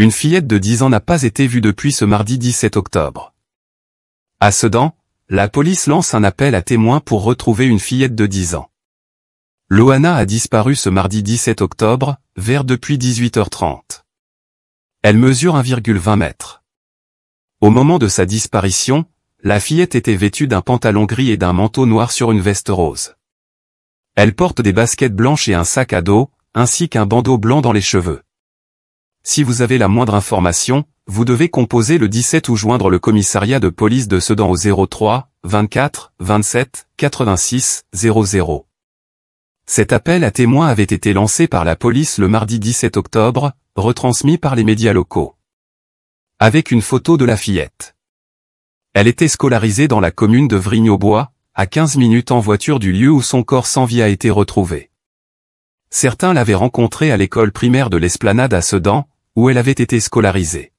Une fillette de 10 ans n'a pas été vue depuis ce mardi 17 octobre. À Sedan, la police lance un appel à témoins pour retrouver une fillette de 10 ans. Loana a disparu ce mardi 17 octobre, vers depuis 18h30. Elle mesure 1,20 m. Au moment de sa disparition, la fillette était vêtue d'un pantalon gris et d'un manteau noir sur une veste rose. Elle porte des baskets blanches et un sac à dos, ainsi qu'un bandeau blanc dans les cheveux. Si vous avez la moindre information, vous devez composer le 17 ou joindre le commissariat de police de Sedan au 03 24 27 86 00. Cet appel à témoins avait été lancé par la police le mardi 17 octobre, retransmis par les médias locaux. Avec une photo de la fillette. Elle était scolarisée dans la commune de Vrigne-aux-Bois, à 15 minutes en voiture du lieu où son corps sans vie a été retrouvé. Certains l'avaient rencontrée à l'école primaire de l'Esplanade à Sedan, où elle avait été scolarisée.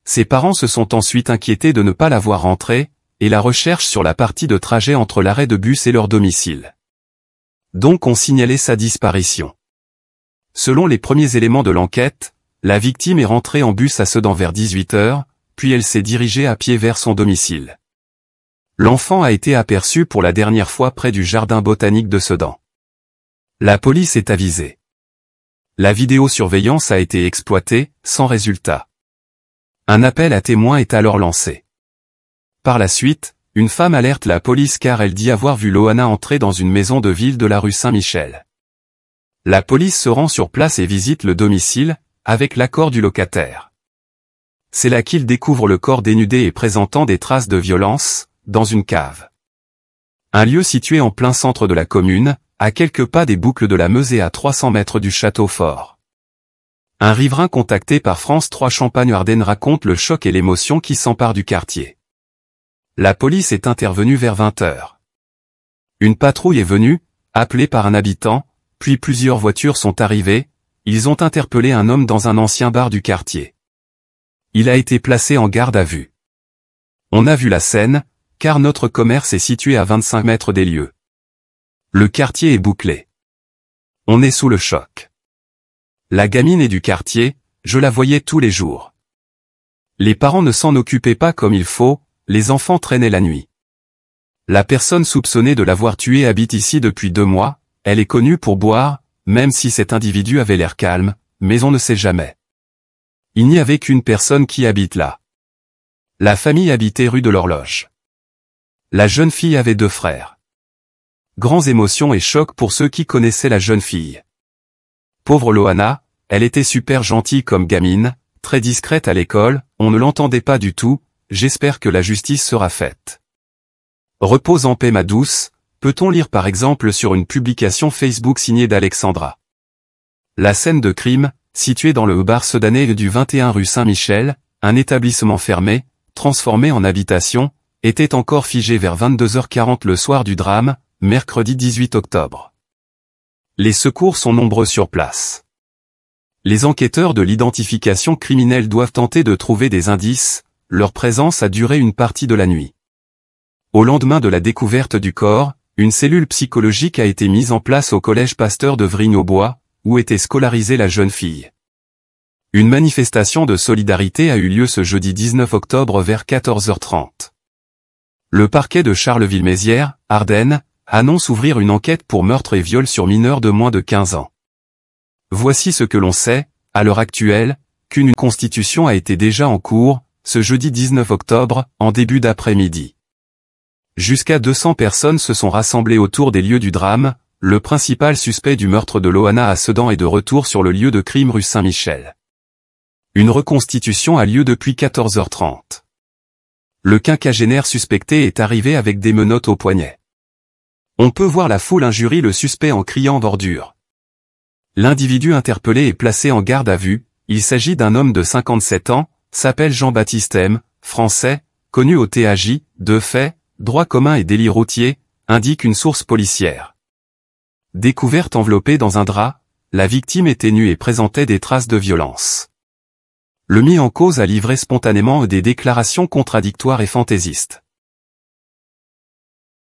Ses parents se sont ensuite inquiétés de ne pas la voir rentrer, et la recherche sur la partie de trajet entre l'arrêt de bus et leur domicile. Donc on signalait sa disparition. Selon les premiers éléments de l'enquête, la victime est rentrée en bus à Sedan vers 18 h, puis elle s'est dirigée à pied vers son domicile. L'enfant a été aperçu pour la dernière fois près du jardin botanique de Sedan. La police est avisée. La vidéosurveillance a été exploitée, sans résultat. Un appel à témoins est alors lancé. Par la suite, une femme alerte la police car elle dit avoir vu Loana entrer dans une maison de ville de la rue Saint-Michel. La police se rend sur place et visite le domicile, avec l'accord du locataire. C'est là qu'il découvre le corps dénudé et présentant des traces de violence, dans une cave. Un lieu situé en plein centre de la commune, à quelques pas des boucles de la Meuse et à 300 mètres du château fort. Un riverain contacté par France 3 Champagne-Ardenne raconte le choc et l'émotion qui s'emparent du quartier. La police est intervenue vers 20 h. Une patrouille est venue, appelée par un habitant, puis plusieurs voitures sont arrivées, ils ont interpellé un homme dans un ancien bar du quartier. Il a été placé en garde à vue. On a vu la scène, car notre commerce est situé à 25 mètres des lieux. Le quartier est bouclé. On est sous le choc. La gamine est du quartier, je la voyais tous les jours. Les parents ne s'en occupaient pas comme il faut, les enfants traînaient la nuit. La personne soupçonnée de l'avoir tuée habite ici depuis 2 mois, elle est connue pour boire, même si cet individu avait l'air calme, mais on ne sait jamais. Il n'y avait qu'une personne qui habite là. La famille habitait rue de l'Horloge. La jeune fille avait 2 frères. Grands émotions et chocs pour ceux qui connaissaient la jeune fille. Pauvre Loana, elle était super gentille comme gamine, très discrète à l'école, on ne l'entendait pas du tout, j'espère que la justice sera faite. Repose en paix ma douce, peut-on lire par exemple sur une publication Facebook signée d'Alexandra. La scène de crime, située dans le bar sedanais du 21 rue Saint-Michel, un établissement fermé, transformé en habitation, était encore figée vers 22h40 le soir du drame, mercredi 18 octobre. Les secours sont nombreux sur place. Les enquêteurs de l'identification criminelle doivent tenter de trouver des indices, leur présence a duré une partie de la nuit. Au lendemain de la découverte du corps, une cellule psychologique a été mise en place au collège Pasteur de Vrigne-aux-Bois, où était scolarisée la jeune fille. Une manifestation de solidarité a eu lieu ce jeudi 19 octobre vers 14h30. Le parquet de Charleville-Mézières, Ardennes, annonce ouvrir une enquête pour meurtre et viol sur mineurs de moins de 15 ans. Voici ce que l'on sait, à l'heure actuelle, qu'une constitution a été déjà en cours, ce jeudi 19 octobre, en début d'après-midi. Jusqu'à 200 personnes se sont rassemblées autour des lieux du drame, le principal suspect du meurtre de Loana à Sedan est de retour sur le lieu de crime rue Saint-Michel. Une reconstitution a lieu depuis 14h30. Le quinquagénaire suspecté est arrivé avec des menottes au poignet. On peut voir la foule injurie le suspect en criant bordure. L'individu interpellé est placé en garde à vue, il s'agit d'un homme de 57 ans, s'appelle Jean-Baptiste M, français, connu au TAJ, de fait, droit commun et délit routier, indique une source policière. Découverte enveloppée dans un drap, la victime était nue et présentait des traces de violence. Le mis en cause a livré spontanément des déclarations contradictoires et fantaisistes.